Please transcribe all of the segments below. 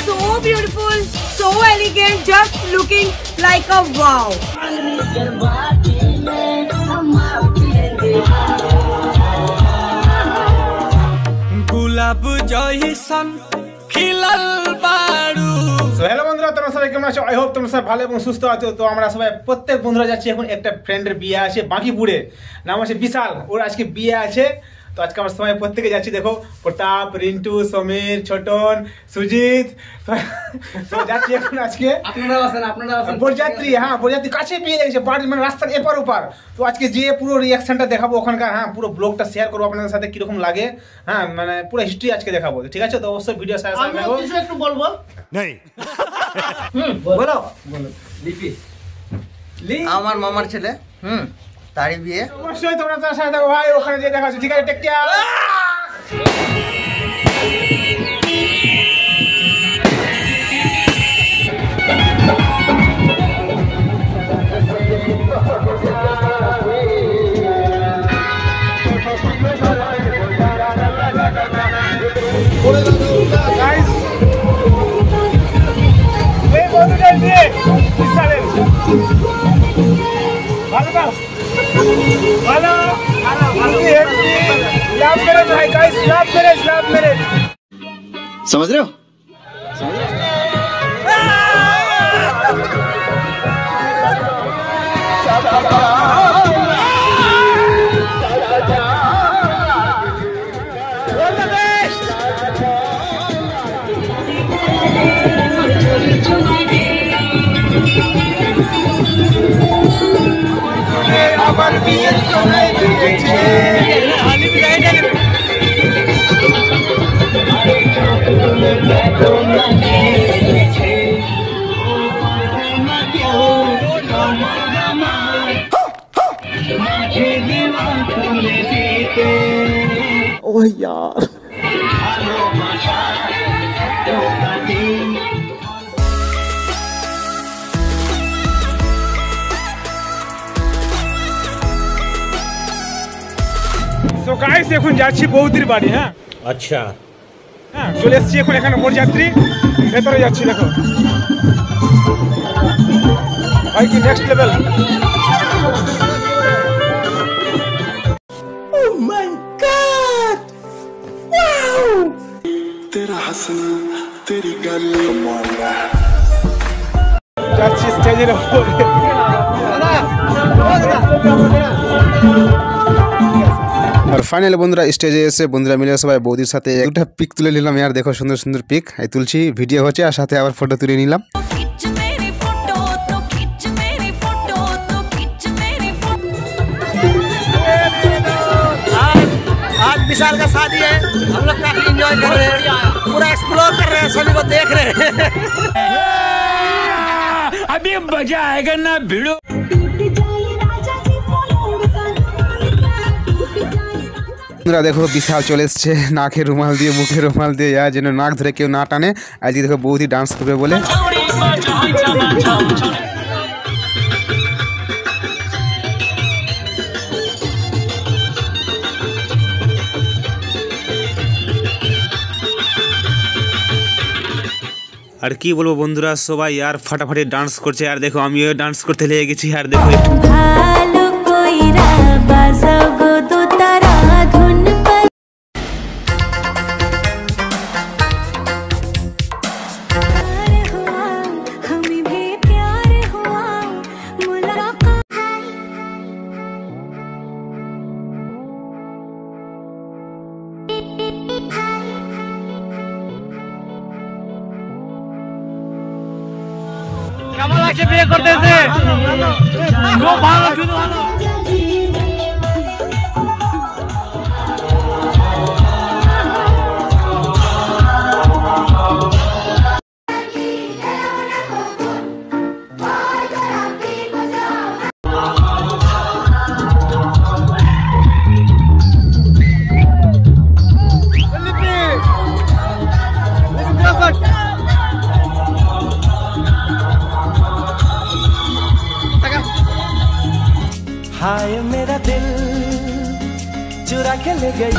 So beautiful, so elegant, just looking like a wow. गुलाब जइसन खिलल बारू। সো হ্যালো বন্ধুরা, তোমরা সবাই কেমন আছো? আই হোপ তোমরা সবাই ভালো এবং সুস্থ আছো। তো আমরা সবাই প্রত্যেক বন্ধুরা যাচ্ছি এখন একটা ফ্রেন্ডের বিয়ে আছে বাঁকিপুরে, নাম আছে বিশাল, ওর আজকে বিয়ে আছে। তো আজকে আমরা সবাই প্রত্যেকে যাচ্ছি, দেখো প্রতাপ, রিন্টু, সমীর, ছোটন, সুজিত, তো যাচ্ছি এখন আজকে। আপনারা বরযাত্রী, হ্যাঁ বরযাত্রী কাছে পেয়ে গেছে, বাড়ির মানে রাস্তার এপার ওপার। তো আজকে যে পুরো রিয়াকশনটা দেখাবো ওখানকার, হ্যাঁ পুরো ব্লগটা শেয়ার করবো আপনাদের সাথে কিরকম লাগে, হ্যাঁ মানে পুরো হিস্ট্রি আজকে দেখাবো, ঠিক আছে? তো অবশ্যই ভিডিও সাথে দেখো। একটু বলবো नहीं বলো লিপি আমার মামার ছেলে তারই বিয়ে। অবশ্যই তোমরা তার সাথে থাকো ভাই, ওখানে যে দেখা হচ্ছে, ঠিক আছে? Take care. গাইস এই বন্ধুদের দিয়ে বিশালের ভালো দাও, ভালো ভালো লাভ মেরে ভাই, গাইস লাভ মেরে समझ रहे हो আবার বিয়ের সময় দিয়েছে ओह यार তো গাইস এখন যাচ্ছি বৌদির বাড়ি। হ্যাঁ अच्छा হ্যাঁ চলে এসেছি এখন, এখানে বরযাত্রী ভেতরে যাচ্ছি, দেখো ভাই কি next level. Oh my God! Wow! तेरा हंसना तेरी गल যাচ্ছি স্টেজের উপরে। আর ফাইনালি বন্ধুরা স্টেজে এসে বন্ধুরা মিলে সবাই বৌদির সাথে একটা পিক তুলে নিলাম। यार দেখো সুন্দর সুন্দর পিক এই তুলছি, ভিডিও হচ্ছে আর সাথে আবার ফটো তুলে নিলাম। आज विशाल का शादी है, हम लोग काफी एंजॉय कर रहे हैं, पूरा एक्सप्लोर कर रहे हैं, सभी को देख रहे हैं। अभी मजा आएगा ना भिड़ो। বন্ধুরা দেখো বিশাল চলে এসছে, নাকে রুমাল দিয়ে মুখে রুমাল দিয়ে, যেন নাক ধরে কেউ না টানে। আজকে দেখো বৌদি ডান্স করবে বলে। আর কি বলবো বন্ধুরা, সবাই আর ফাটাফাটি ডান্স করছে। আর দেখো আমিও ডান্স করতে লেগে গেছি। আর দেখো ভালো কইরা বাজাও গো তো তারা ধুন পা हमें भी प्यार हुआ मुलाकात কেমন লাগছে বিয়ে করতেছে? খুব ভালো, শুধু ভালো। हाय मेरा दिल चुरा के ले गई।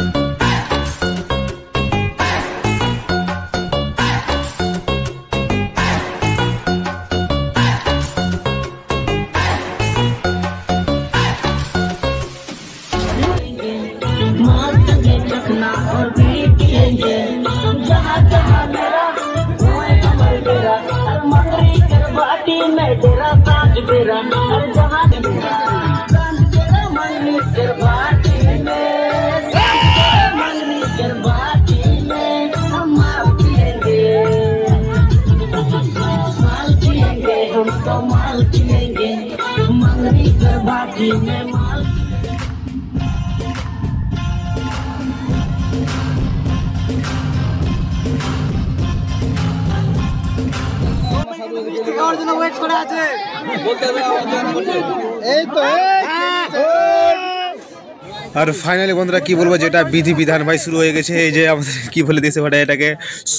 আর ফাইনালি বন্ধুরা কি বলবো, যেটা বিধি বিধান ভাই শুরু হয়ে গেছে। এই যে আমাদের কি বলে দিয়েছে ভাই, এটাকে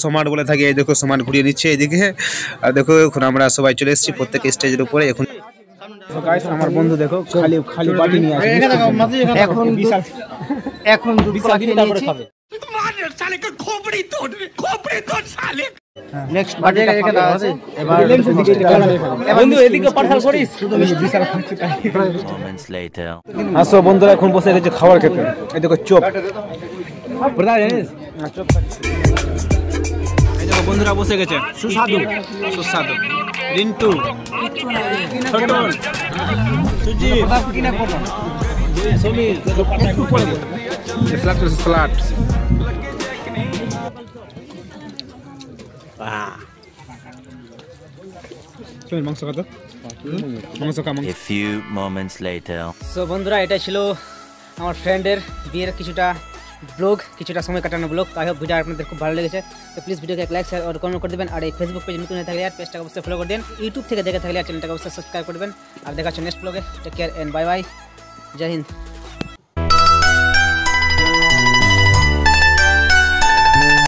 সমান বলে থাকে। এই দেখো সমান ঘুরিয়ে নিচ্ছে এইদিকে। আর দেখো এখন আমরা সবাই চলে এসেছি প্রত্যেক স্টেজের উপরে। এখন গাইস আমার বন্ধু দেখো খালি খালি বাটি নিয়ে আসে। এখন বিশাল এখন বিশাল তারপরে খাবে। साले का खोपड़ी तोड़ साले। নেক্সট বাটিটা ফাঁকা আছে। এবার বন্ধু এদিকে পাঠাল করিস শুধু বিশাল খাচ্ছে তাই। Moments later. আসো বন্ধুরা এখন বসে গেছে খাবার খেতে। এই দেখো চপ প্রদা জানিস চপ খাচ্ছে। এই দেখো বন্ধুরা বসে গেছে সুস্বাদু সুস্বাদু। রিন্টু ছোটন সুজি কিনা করব সমীর দেখো পাতা একটু পড়ে গেছে। স্লাট স্লাট চল মাংস খাতো মাংস খা মাংস। A few moments later. So বন্ধুরা এটা ছিল আমার ফ্রেন্ডের বিয়ের কিছুটা ব্লগ, কিছুটা সময় কাটানো ব্লগ। আই হোপ ভিডিও আপনাদের খুব ভালো লেগেছে। তো প্লিজ ভিডিওকে এক লাইক শেয়ার আর কমেন্ট করে দেবেন। আর এই ফেসবুক পেজ নতুন হয়ে থাকলে আর পেজটাকে অবশ্যই ফলো করে দেন। ইউটিউব থেকে দেখে থাকলে চ্যানেলটাকে অবশ্যই সাবস্ক্রাইব করে দেবেন। আর দেখা হচ্ছে নেক্সট ব্লগে। Take care and bye bye. জয় হিন্দ।